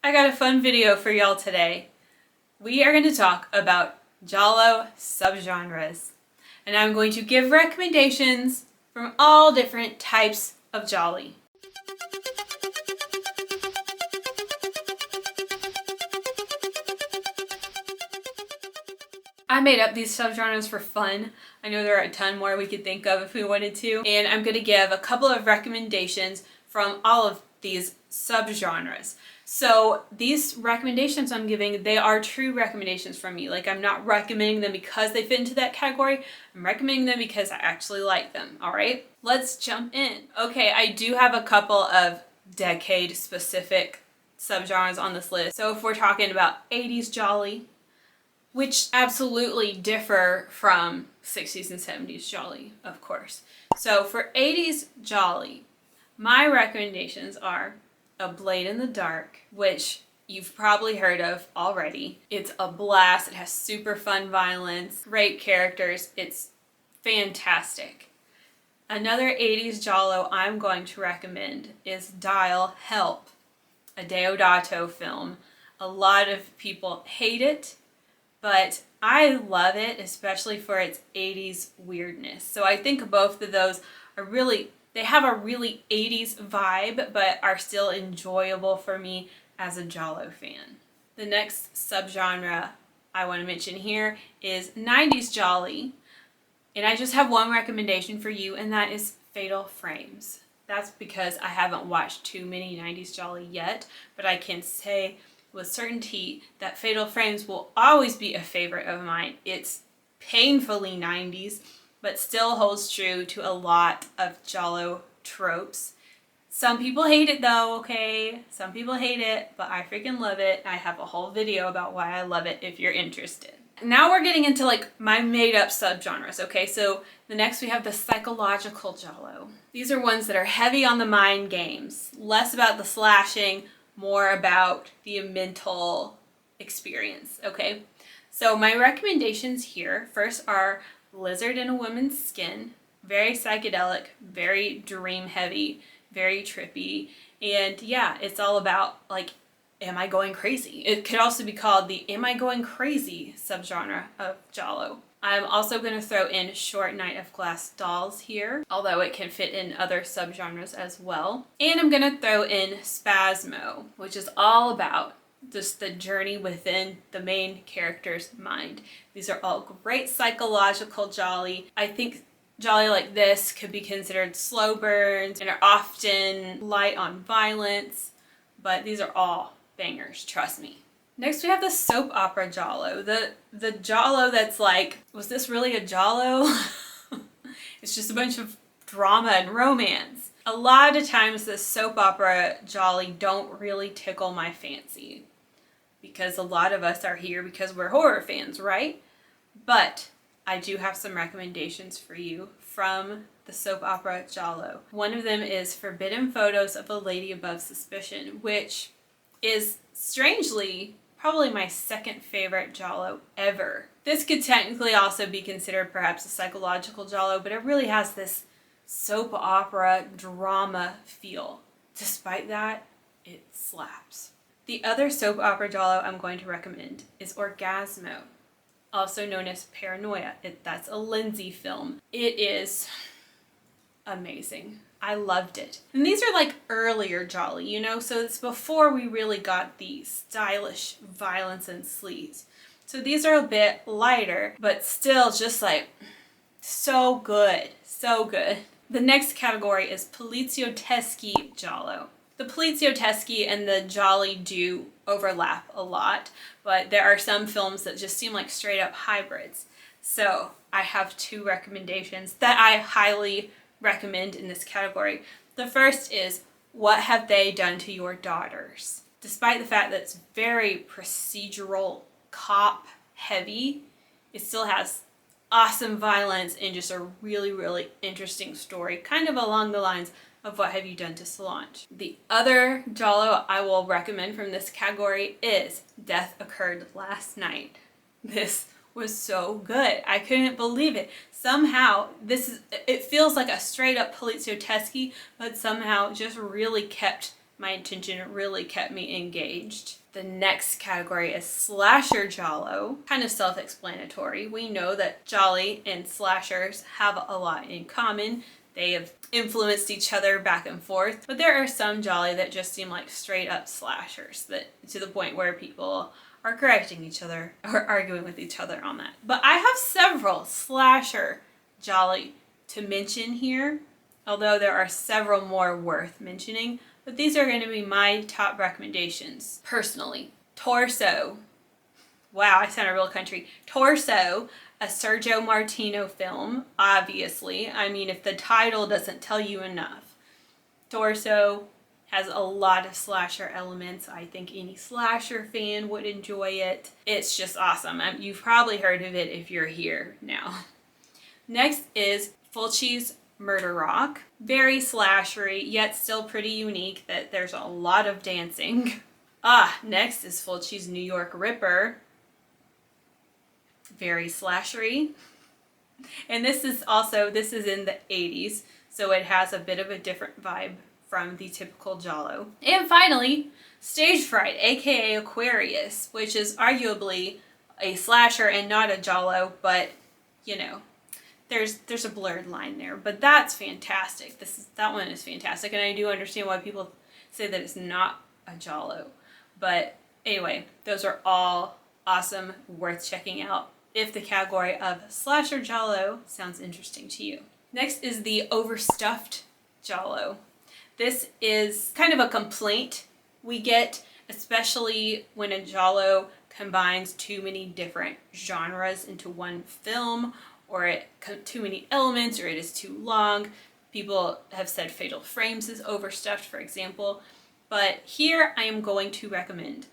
I got a fun video for y'all today. We are going to talk about Giallo subgenres, and I'm going to give recommendations from all different types of gialli. I made up these subgenres for fun. I know there are a ton more we could think of if we wanted to, and I'm going to give a couple of recommendations from all of these subgenres. So these recommendations I'm giving, they are true recommendations from me. Like, I'm not recommending them because they fit into that category. I'm recommending them because I actually like them. All right, let's jump in. Okay, I do have a couple of decade specific subgenres on this list. So if we're talking about 80s gialli, which absolutely differ from 60s and 70s gialli, of course. So for 80s gialli, my recommendations are A Blade in the Dark, which you've probably heard of already. It's a blast. It has super fun violence, great characters. It's fantastic. Another 80s giallo I'm going to recommend is Dial Help, a Deodato film. A lot of people hate it, but I love it, especially for its 80s weirdness. So I think both of those are really, they have a really 80s vibe, but are still enjoyable for me as a giallo fan. The next subgenre I want to mention here is 90s gialli, and I just have one recommendation for you, and that is Fatal Frames. That's because I haven't watched too many 90s gialli yet, but I can say with certainty that Fatal Frames will always be a favorite of mine. It's painfully 90s, but still holds true to a lot of giallo tropes. Some people hate it though, okay? Some people hate it, but I freaking love it. I have a whole video about why I love it if you're interested. Now we're getting into like my made up subgenres, okay? So the next we have the psychological giallo. These are ones that are heavy on the mind games, less about the slashing, more about the mental experience, okay? So my recommendations here first are Lizard in a Woman's Skin, very psychedelic, very dream heavy, very trippy, and yeah, it's all about like, am I going crazy? It could also be called the Am I Going Crazy subgenre of giallo. I'm also going to throw in Short Night of Glass Dolls here, although it can fit in other subgenres as well. And I'm going to throw in Spasmo, which is all about just the journey within the main character's mind. These are all great psychological gialli. I think gialli like this could be considered slow burns and are often light on violence, but these are all bangers, trust me. Next we have the soap opera giallo. The giallo that's like, was this really a giallo? It's just a bunch of drama and romance. A lot of times the soap opera gialli don't really tickle my fancy, because a lot of us are here because we're horror fans, right? But I do have some recommendations for you from the soap opera giallo. One of them is Forbidden Photos of a Lady Above Suspicion, which is strangely probably my second favorite giallo ever. This could technically also be considered perhaps a psychological giallo, but it really has this soap opera drama feel. Despite that, it slaps. The other soap opera giallo I'm going to recommend is Orgasmo, also known as Paranoia. That's a Lindsay film. It is amazing. I loved it. And these are like earlier gialli, you know, so it's before we really got the stylish violence and sleaze. So these are a bit lighter, but still just like so good, so good. The next category is Poliziotteschi Giallo. The Poliziotteschi and the gialli do overlap a lot, but there are some films that just seem like straight up hybrids. So I have two recommendations that I highly recommend in this category. The first is What Have They Done to Your Daughters? Despite the fact that it's very procedural, cop heavy, it still has awesome violence and just a really, really interesting story, kind of along the lines of What Have You Done to Solange. The other giallo I will recommend from this category is Death Occurred Last Night. This was so good. I couldn't believe it. Somehow, it feels like a straight up Poliziotteschi, but somehow just really kept my attention, really kept me engaged. The next category is slasher giallo. Kind of self-explanatory. We know that gialli and slashers have a lot in common. They have influenced each other back and forth, but there are some gialli that just seem like straight up slashers, that to the point where people are correcting each other or arguing with each other on that. But I have several slasher gialli to mention here, although there are several more worth mentioning. But these are going to be my top recommendations, personally. Torso. Wow, I sound a real country. Torso, a Sergio Martino film, obviously. I mean, if the title doesn't tell you enough. Torso has a lot of slasher elements. I think any slasher fan would enjoy it. It's just awesome. You've probably heard of it if you're here now. Next is Fulci's Murder Rock. Very slashery, yet still pretty unique, that there's a lot of dancing. Next is Fulci's New York Ripper. Very slashery. And this is in the 80s, so it has a bit of a different vibe from the typical giallo. And finally, Stage Fright, aka Aquarius, which is arguably a slasher and not a giallo, but you know, there's a blurred line there, but that's fantastic. That one is fantastic, and I do understand why people say that it's not a giallo. But anyway, those are all awesome, worth checking out if the category of slasher giallo sounds interesting to you. Next is the Overstuffed Giallo. This is kind of a complaint we get, especially when a giallo combines too many different genres into one film, or too many elements, or it is too long. People have said Fatal Frames is overstuffed, for example. But here I am going to recommend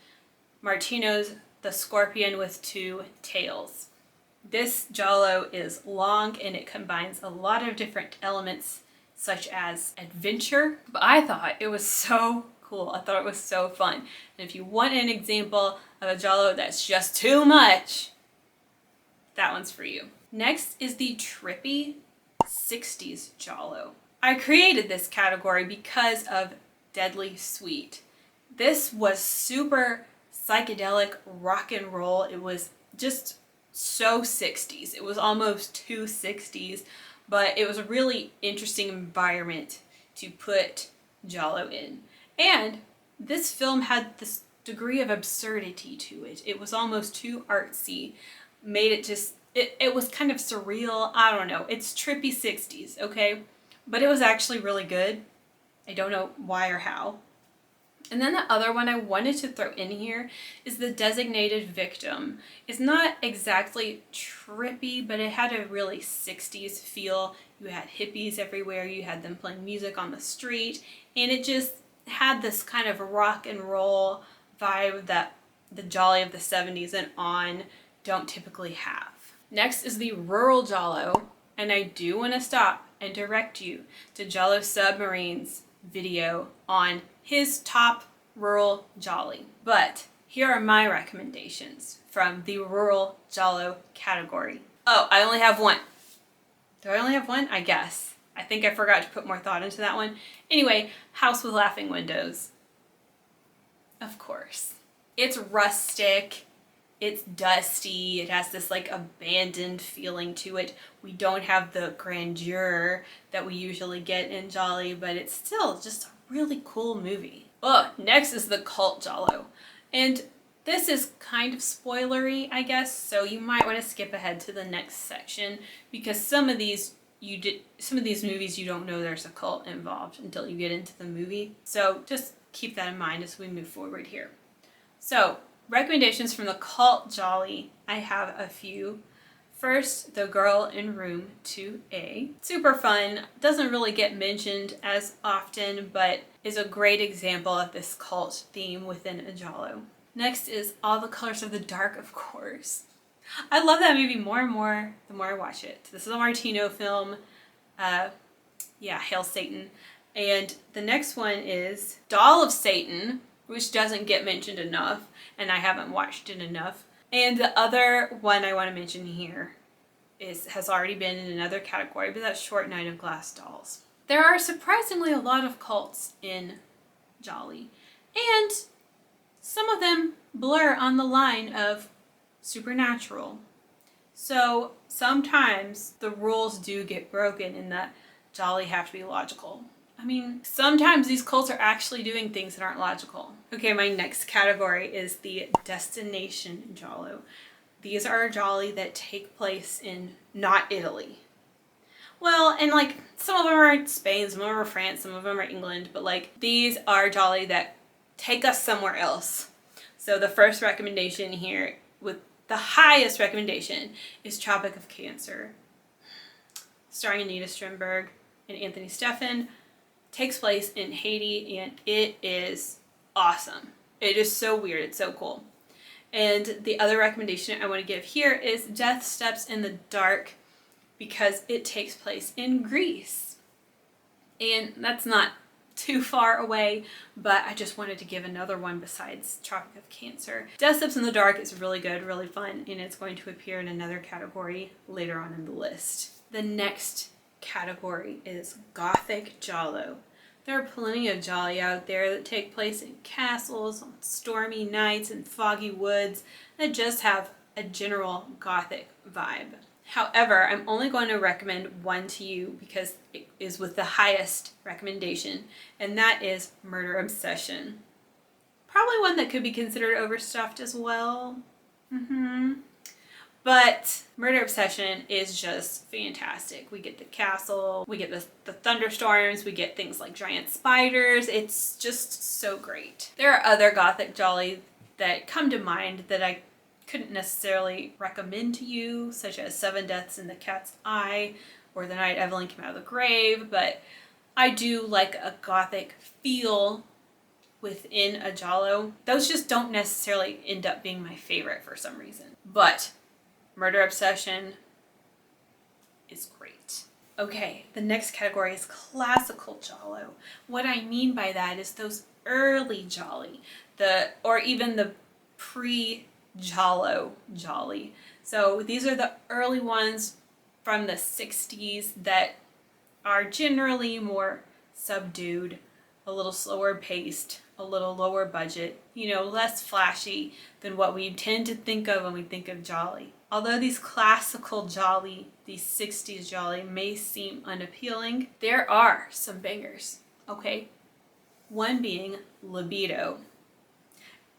Martino's The Scorpion with Two Tails. This giallo is long and it combines a lot of different elements such as adventure, but I thought it was so cool. I thought it was so fun. And if you want an example of a giallo that's just too much, that one's for you. Next is the Trippy 60s giallo. I created this category because of Deadly Sweet. This was super psychedelic rock and roll. It was just so 60s. It was almost too 60s, but it was a really interesting environment to put giallo in. And this film had this degree of absurdity to it. It was almost too artsy, made it just, it was kind of surreal. I don't know. It's trippy 60s, okay? But it was actually really good. I don't know why or how. And then the other one I wanted to throw in here is The Designated Victim. It's not exactly trippy, but it had a really 60s feel. You had hippies everywhere. You had them playing music on the street. And it just had this kind of rock and roll vibe that the gialli of the 70s and on don't typically have. Next is the Rural Giallo, and I do want to stop and direct you to Giallo Submarine's video on his top rural gialli. But here are my recommendations from the Rural Giallo category. Oh, I only have one. Do I only have one? I guess. I think I forgot to put more thought into that one. Anyway, House with Laughing Windows. Of course. It's rustic. It's dusty. It has this like abandoned feeling to it. We don't have the grandeur that we usually get in gialli, but it's still just a really cool movie. Oh, next is the Cult Giallo. And this is kind of spoilery, I guess, so you might want to skip ahead to the next section, because some of these movies you don't know there's a cult involved until you get into the movie. So just keep that in mind as we move forward here. So, recommendations from the Cult Gialli. I have a few. First, The Girl in Room 2A. Super fun, doesn't really get mentioned as often, but is a great example of this cult theme within a giallo. Next is All the Colors of the Dark, of course. I love that movie more and more the more I watch it. This is a Martino film. Hail Satan. And the next one is Doll of Satan, which doesn't get mentioned enough, and I haven't watched it enough. And the other one I want to mention here has already been in another category, but that's Short Night of Glass Dolls. There are surprisingly a lot of cults in jolly. And some of them blur on the line of supernatural. So sometimes the rules do get broken in that jolly have to be logical. I mean, sometimes these cults are actually doing things that aren't logical. Okay, my next category is the destination giallo. These are jolly that take place in not Italy. Well, and like some of them are Spain, some of them are France, some of them are England, but like these are jolly that take us somewhere else. So the first recommendation here, with the highest recommendation, is Tropic of Cancer, starring Anita Strindberg and Anthony Stephan. Takes place in Haiti, and it is awesome. It is so weird. It's so cool. And the other recommendation I want to give here is Death Steps in the Dark, because it takes place in Greece. And that's not too far away, but I just wanted to give another one besides Tropic of Cancer. Death Steps in the Dark is really good, really fun, and it's going to appear in another category later on in the list. The next category is Gothic Giallo. There are plenty of jolly out there that take place in castles, on stormy nights, and foggy woods that just have a general Gothic vibe. However, I'm only going to recommend one to you because it is with the highest recommendation, and that is Murder Obsession. Probably one that could be considered overstuffed as well. But Murder Obsession is just fantastic. We get the castle, we get the thunderstorms, we get things like giant spiders. It's just so great. There are other Gothic jolly that come to mind that I couldn't necessarily recommend to you, such as Seven Deaths in the Cat's Eye or The Night Evelyn Came Out of the Grave, but I do like a Gothic feel within a giallo. Those just don't necessarily end up being my favorite for some reason. But Murder Obsession is great. Okay, the next category is classical giallo. What I mean by that is those early jolly, or even the pre-giallo jolly. So these are the early ones from the 60s that are generally more subdued, a little slower paced, a little lower budget, less flashy than what we tend to think of when we think of jolly. Although these classical jolly, these 60s jolly may seem unappealing, there are some bangers, okay? One being Libido.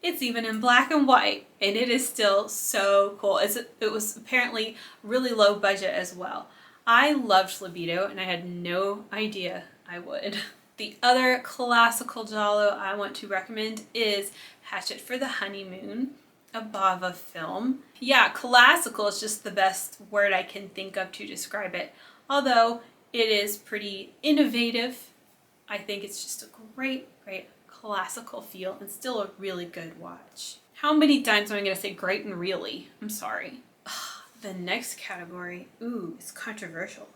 It's even in black and white, and it is still so cool. It was apparently really low budget as well. I loved Libido, and I had no idea I would. The other classical giallo I want to recommend is Hatchet for the Honeymoon, a Bava film. Yeah, classical is just the best word I can think of to describe it. Although it is pretty innovative, I think it's just a great classical feel and still a really good watch. How many times am I going to say great and really? I'm sorry. The next category, is controversial.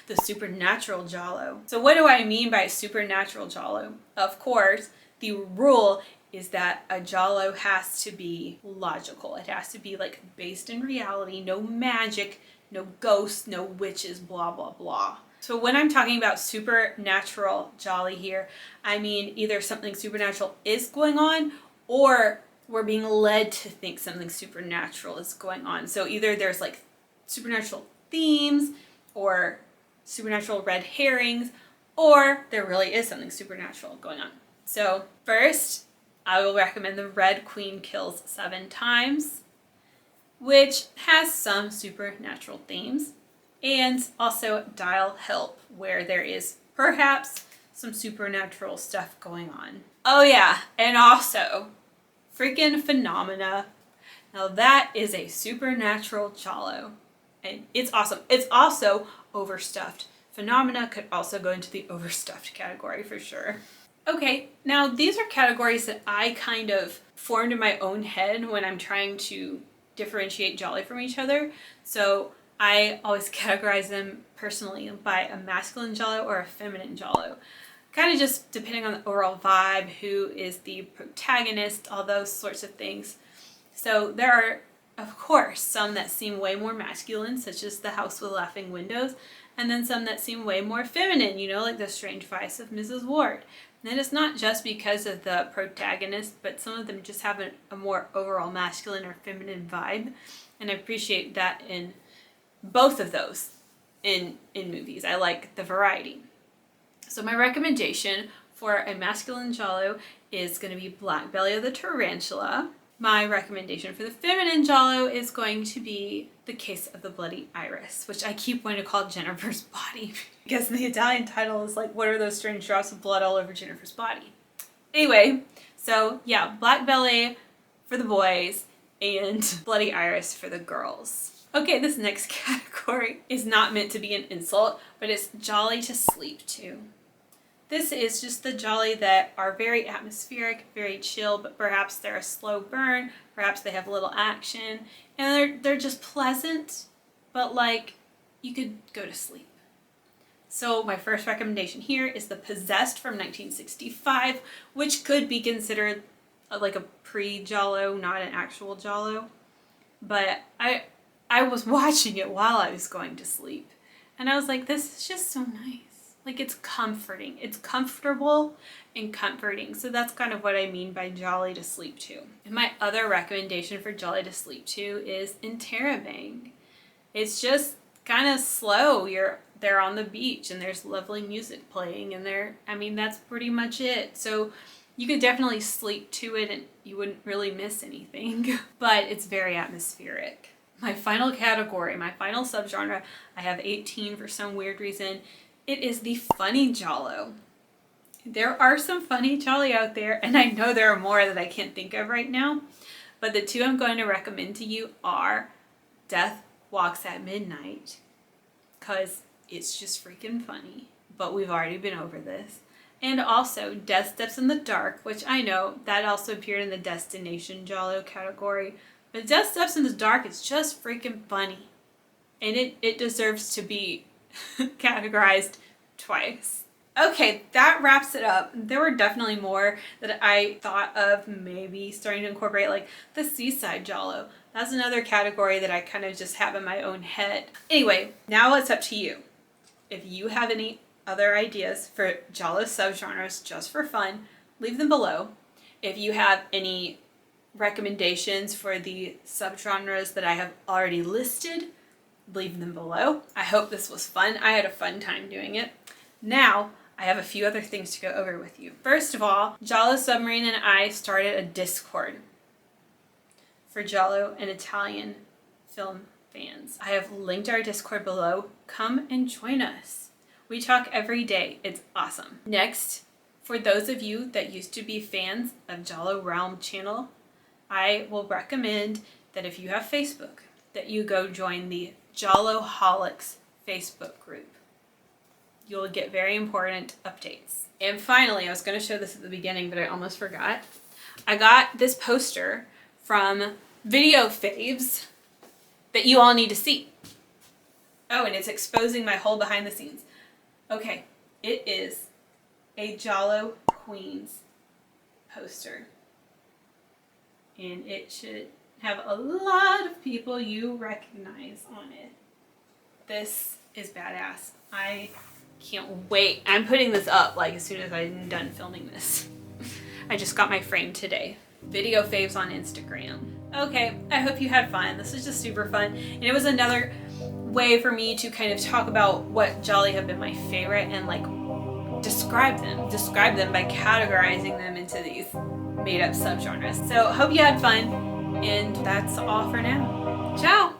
The supernatural giallo. So what do I mean by supernatural giallo? Of course, the rule is that a giallo has to be logical. It has to be like based in reality, no magic, no ghosts, no witches, blah, blah, blah. So when I'm talking about supernatural jolly here, I mean either something supernatural is going on or we're being led to think something supernatural is going on. So either there's like supernatural themes or supernatural red herrings, or there really is something supernatural going on. So first, I will recommend The Red Queen Kills 7 Times, which has some supernatural themes, and also Dial Help, where there is perhaps some supernatural stuff going on. Oh yeah, and also freaking Phenomena. Now that is a supernatural giallo, and it's awesome. It's also overstuffed. Phenomena could also go into the overstuffed category for sure. Okay, now these are categories that I kind of formed in my own head when I'm trying to differentiate jolly from each other. So I always categorize them personally by a masculine giallo or a feminine giallo. Kind of just depending on the overall vibe, who is the protagonist, all those sorts of things. So there are, of course, some that seem way more masculine, such as The House with Laughing Windows, and then some that seem way more feminine, like The Strange Vice of Mrs. Ward. And it's not just because of the protagonist, but some of them just have a more overall masculine or feminine vibe. And I appreciate that in both of those in movies. I like the variety. So my recommendation for a masculine giallo is going to be Black Belly of the Tarantula. My recommendation for the feminine giallo is going to be The Case of the Bloody Iris, which I keep wanting to call Jennifer's Body because the Italian title is like, what are those strange drops of blood all over Jennifer's body? Anyway, so yeah, Black Belly for the boys and Bloody Iris for the girls. Okay, this next category is not meant to be an insult, but it's gialli to sleep to. This is just the gialli that are very atmospheric, very chill, but perhaps they're a slow burn, perhaps they have a little action, and they're just pleasant, but like you could go to sleep. So my first recommendation here is The Possessed from 1965, which could be considered like a pre-giallo, not an actual giallo. But I was watching it while I was going to sleep, and I was like, this is just so nice. Like, it's comforting. It's comfortable and comforting. So that's kind of what I mean by gialli to sleep to. And my other recommendation for gialli to sleep to is Interrobang. It's just kind of slow. They're on the beach and there's lovely music playing and that's pretty much it. So you could definitely sleep to it and you wouldn't really miss anything. But it's very atmospheric. My final category, my final subgenre, I have 18 for some weird reason. It is the funny giallo. There are some funny gialli out there, and I know there are more that I can't think of right now, but the two I'm going to recommend to you are Death Walks at Midnight, because it's just freaking funny, but we've already been over this. And also Death Steps in the Dark, which I know that also appeared in the Destination Giallo category, but Death Steps in the Dark is just freaking funny, and it deserves to be categorized twice. Okay, that wraps it up. There were definitely more that I thought of maybe starting to incorporate, like the Seaside Giallo. That's another category that I kind of just have in my own head. Anyway, now it's up to you. If you have any other ideas for giallo subgenres just for fun, leave them below. If you have any recommendations for the subgenres that I have already listed, leave them below. I hope this was fun. I had a fun time doing it. Now, I have a few other things to go over with you. First of all, Giallo Submarine and I started a Discord for Giallo and Italian film fans. I have linked our Discord below. Come and join us. We talk every day. It's awesome. Next, for those of you that used to be fans of Giallo Realm channel, I will recommend that if you have Facebook, that you go join the Gialloholics Facebook group. You'll get very important updates. And finally, I was going to show this at the beginning, but I almost forgot. I got this poster from Video Faves that you all need to see. Oh, and it's exposing my whole behind the scenes. Okay, it is a Giallo Queens poster. And it should have a lot of people you recognize on it. This is badass. I can't wait. I'm putting this up like as soon as I'm done filming this. I just got my frame today. Video Faves on Instagram. Okay, I hope you had fun. This was just super fun. And it was another way for me to kind of talk about what gialli have been my favorite and like describe them by categorizing them into these made up subgenres. So hope you had fun, and that's all for now. Ciao!